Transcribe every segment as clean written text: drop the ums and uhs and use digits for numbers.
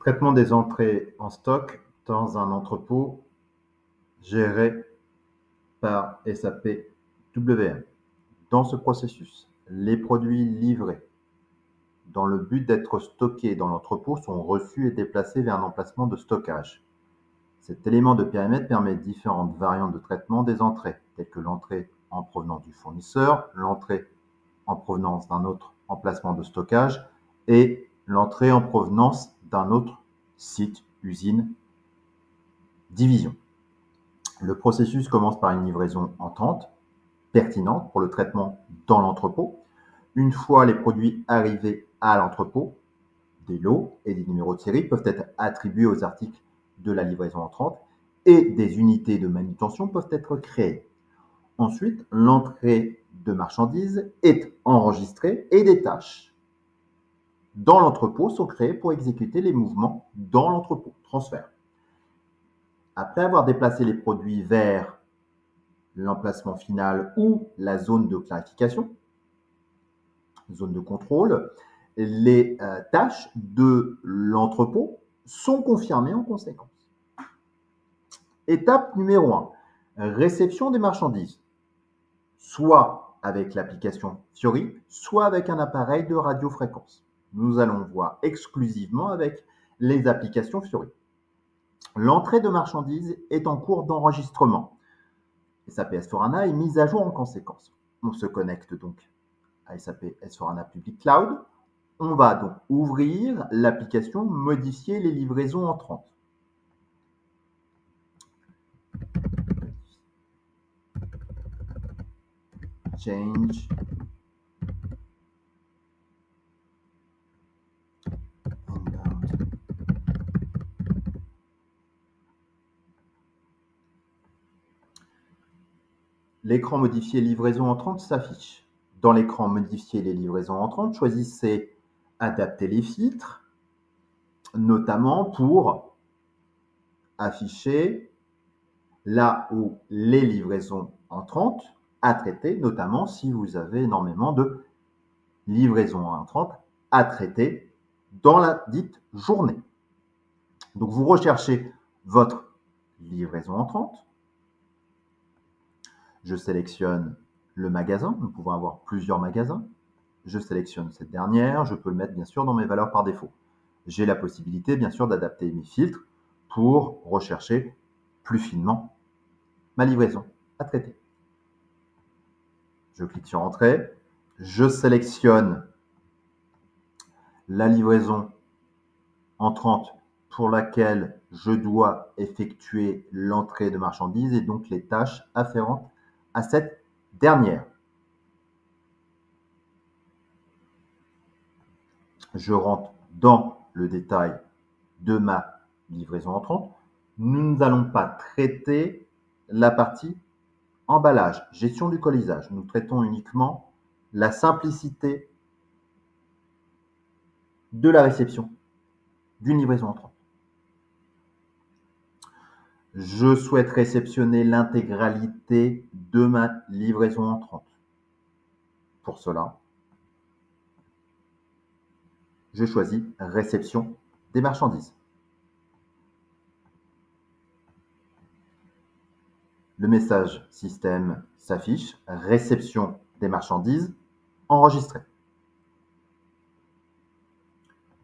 Traitement des entrées en stock dans un entrepôt géré par SAP WM. Dans ce processus, les produits livrés dans le but d'être stockés dans l'entrepôt sont reçus et déplacés vers un emplacement de stockage. Cet élément de périmètre permet différentes variantes de traitement des entrées, telles que l'entrée en provenance du fournisseur, l'entrée en provenance d'un autre emplacement de stockage et l'entrée en provenance d'un autre site, usine, division. Le processus commence par une livraison entrante, pertinente pour le traitement dans l'entrepôt. Une fois les produits arrivés à l'entrepôt, des lots et des numéros de série peuvent être attribués aux articles de la livraison entrante et des unités de manutention peuvent être créées. Ensuite, l'entrée de marchandises est enregistrée et des tâches dans l'entrepôt sont créées pour exécuter les mouvements dans l'entrepôt. Transfert. Après avoir déplacé les produits vers l'emplacement final ou la zone de clarification, zone de contrôle, les tâches de l'entrepôt sont confirmées en conséquence. Étape numéro 1, réception des marchandises, soit avec l'application Fiori, soit avec un appareil de radiofréquence. Nous allons voir exclusivement avec les applications Fiori. L'entrée de marchandises est en cours d'enregistrement. SAP S/4HANA est mise à jour en conséquence. On se connecte donc à SAP S/4HANA Public Cloud. On va donc ouvrir l'application Modifier les livraisons entrantes. Change inbound. L'écran Modifier livraison entrante s'affiche. Dans l'écran Modifier les livraisons entrantes, choisissez Adapter les filtres, notamment pour afficher là où les livraisons entrantes à traiter, notamment si vous avez énormément de livraisons entrantes à traiter dans la dite journée. Donc, vous recherchez votre livraison entrante. Je sélectionne le magasin. Nous pouvons avoir plusieurs magasins. Je sélectionne cette dernière. Je peux le mettre, bien sûr, dans mes valeurs par défaut. J'ai la possibilité, bien sûr, d'adapter mes filtres pour rechercher plus finement ma livraison à traiter. Je clique sur Entrée. Je sélectionne la livraison entrante pour laquelle je dois effectuer l'entrée de marchandises et donc les tâches afférentes à cette dernière. Je rentre dans le détail de ma livraison entrante. Nous n'allons pas traiter la partie emballage, gestion du colisage. Nous traitons uniquement la simplicité de la réception d'une livraison entrante. Je souhaite réceptionner l'intégralité de ma livraison entrante. Pour cela, je choisis réception des marchandises. Le message système s'affiche, réception des marchandises enregistrée.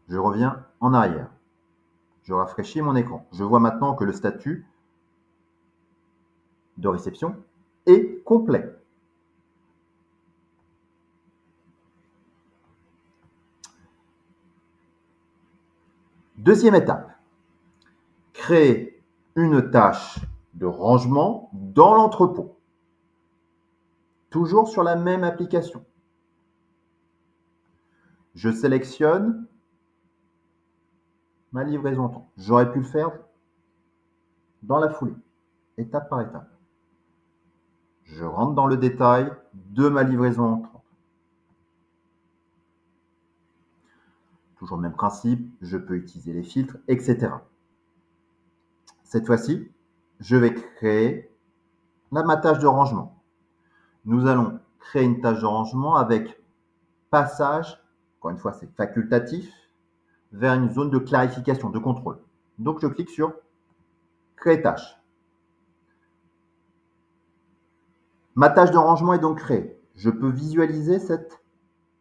Je reviens en arrière. Je rafraîchis mon écran. Je vois maintenant que le statut de réception est complet. Deuxième étape, créer une tâche de rangement dans l'entrepôt. Toujours sur la même application. Je sélectionne ma livraison entrante. J'aurais pu le faire dans la foulée, étape par étape. Je rentre dans le détail de ma livraison entrante. Toujours le même principe, je peux utiliser les filtres, etc. Cette fois-ci, je vais créer ma tâche de rangement. Nous allons créer une tâche de rangement avec passage, encore une fois c'est facultatif, vers une zone de clarification, de contrôle. Donc, je clique sur Créer tâche. Ma tâche de rangement est donc créée. Je peux visualiser cette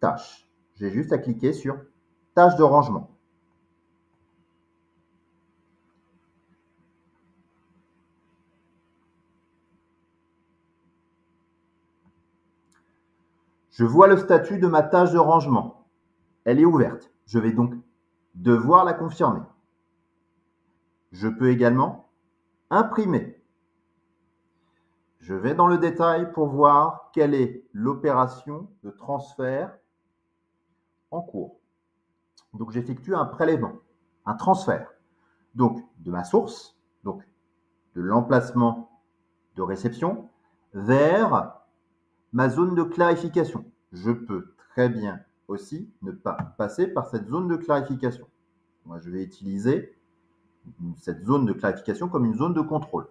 tâche. J'ai juste à cliquer sur Tâche de rangement. Je vois le statut de ma tâche de rangement. Elle est ouverte. Je vais donc devoir la confirmer. Je peux également imprimer. Je vais dans le détail pour voir quelle est l'opération de transfert en cours. Donc, j'effectue un prélèvement, un transfert. Donc, de ma source, donc de l'emplacement de réception, vers ma zone de clarification. Je peux très bien aussi ne pas passer par cette zone de clarification. Moi, je vais utiliser cette zone de clarification comme une zone de contrôle,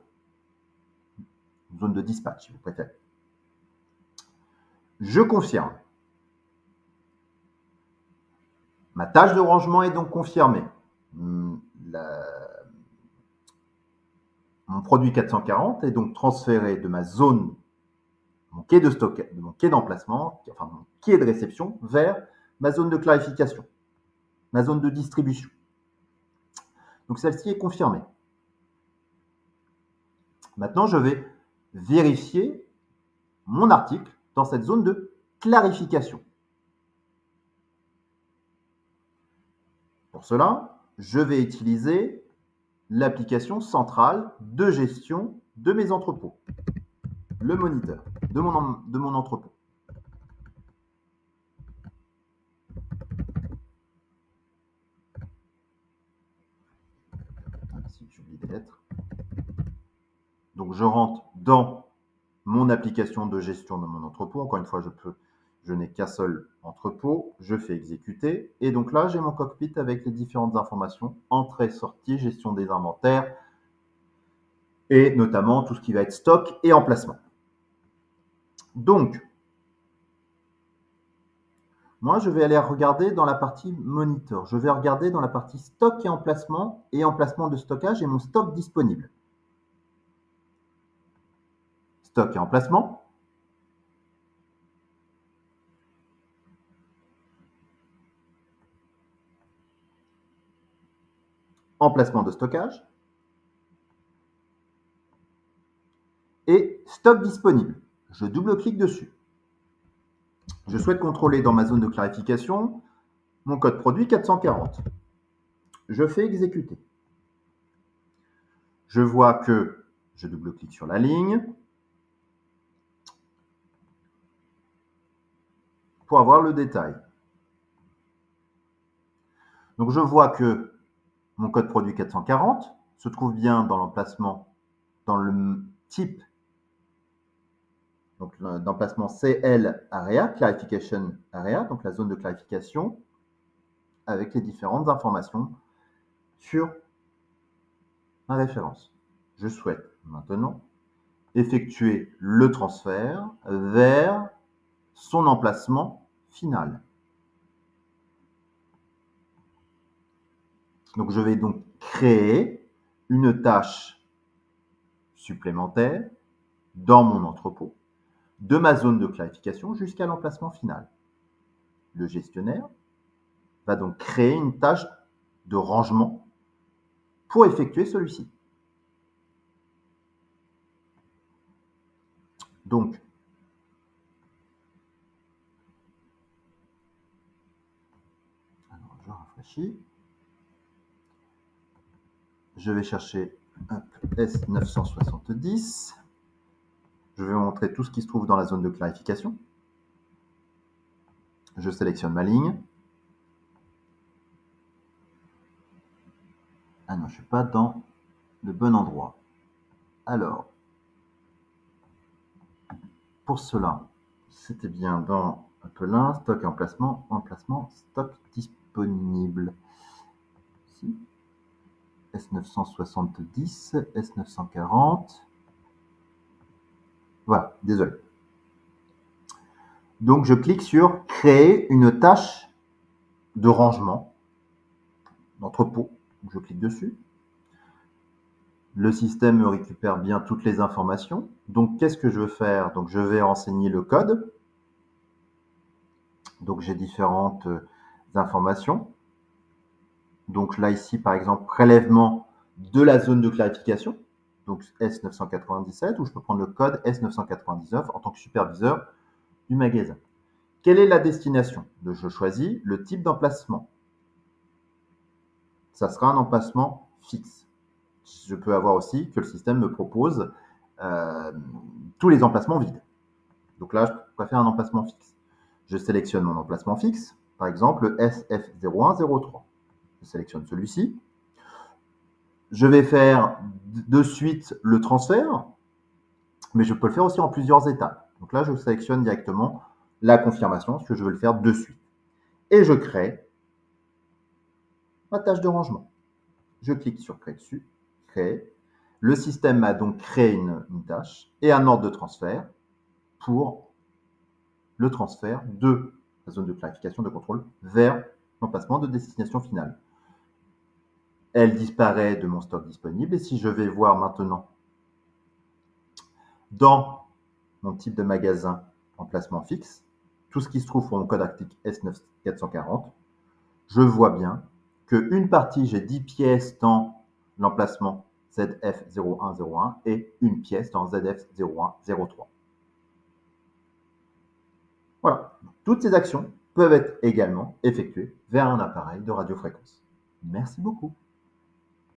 une zone de dispatch, si vous préférez. Je confirme. Ma tâche de rangement est donc confirmée. Mon produit 440 est donc transféré de ma zone, mon quai de stockage, de mon quai d'emplacement, enfin mon quai de réception, vers ma zone de clarification, ma zone de distribution. Donc celle-ci est confirmée. Maintenant, je vais vérifier mon article dans cette zone de clarification. Pour cela, je vais utiliser l'application centrale de gestion de mes entrepôts, le moniteur de mon entrepôt. Si j'oublie des lettres. Donc, je rentre dans mon application de gestion de mon entrepôt. Encore une fois, je n'ai qu'un seul entrepôt. Je fais exécuter. Et donc là, j'ai mon cockpit avec les différentes informations, entrée, sortie, gestion des inventaires, et notamment tout ce qui va être stock et emplacement. Donc, moi, je vais aller regarder dans la partie monitor. Je vais regarder dans la partie stock et emplacement de stockage et mon stock disponible. Stock et emplacement. Emplacement de stockage. Et stock disponible. Je double-clique dessus. Je souhaite contrôler dans ma zone de clarification mon code produit 440. Je fais exécuter. Je vois que je double-clique sur la ligne pour avoir le détail. Donc je vois que mon code produit 440 se trouve bien dans l'emplacement, dans le type, donc d'emplacement CL Area, Clarification Area, donc la zone de clarification, avec les différentes informations sur ma référence. Je souhaite maintenant effectuer le transfert vers son emplacement final. Donc, je vais donc créer une tâche supplémentaire dans mon entrepôt, de ma zone de clarification jusqu'à l'emplacement final. Le gestionnaire va donc créer une tâche de rangement pour effectuer celui-ci. Donc, alors je rafraîchis. Je vais chercher S970. Je vais vous montrer tout ce qui se trouve dans la zone de clarification. Je sélectionne ma ligne. Ah non, je ne suis pas dans le bon endroit. Alors, pour cela, c'était bien dans Appelin, stock et emplacement, stock disponible. Ici. S970, S940. Voilà, désolé. Donc, je clique sur créer une tâche de rangement entrepôt. Je clique dessus. Le système me récupère bien toutes les informations. Donc, qu'est-ce que je veux faire? Donc, je vais renseigner le code. Donc, j'ai différentes informations. Donc là, ici, par exemple, prélèvement de la zone de clarification, donc S997, ou je peux prendre le code S999 en tant que superviseur du magasin. Quelle est la destination? Je choisis le type d'emplacement. Ça sera un emplacement fixe. Je peux avoir aussi que le système me propose tous les emplacements vides. Donc là, je préfère un emplacement fixe. Je sélectionne mon emplacement fixe, par exemple le SF0103. Je sélectionne celui-ci. Je vais faire de suite le transfert, mais je peux le faire aussi en plusieurs étapes. Donc là, je sélectionne directement la confirmation, parce que je veux le faire de suite. Et je crée ma tâche de rangement. Je clique sur Créer dessus, Créer. Le système m'a donc créé une tâche et un ordre de transfert pour le transfert de la zone de clarification de contrôle vers l'emplacement de destination finale. Elle disparaît de mon stock disponible. Et si je vais voir maintenant dans mon type de magasin emplacement fixe, tout ce qui se trouve pour mon code article S9440, je vois bien qu'une partie, j'ai 10 pièces dans l'emplacement ZF0101 et une pièce dans ZF0103. Voilà. Toutes ces actions peuvent être également effectuées vers un appareil de radiofréquence. Merci beaucoup.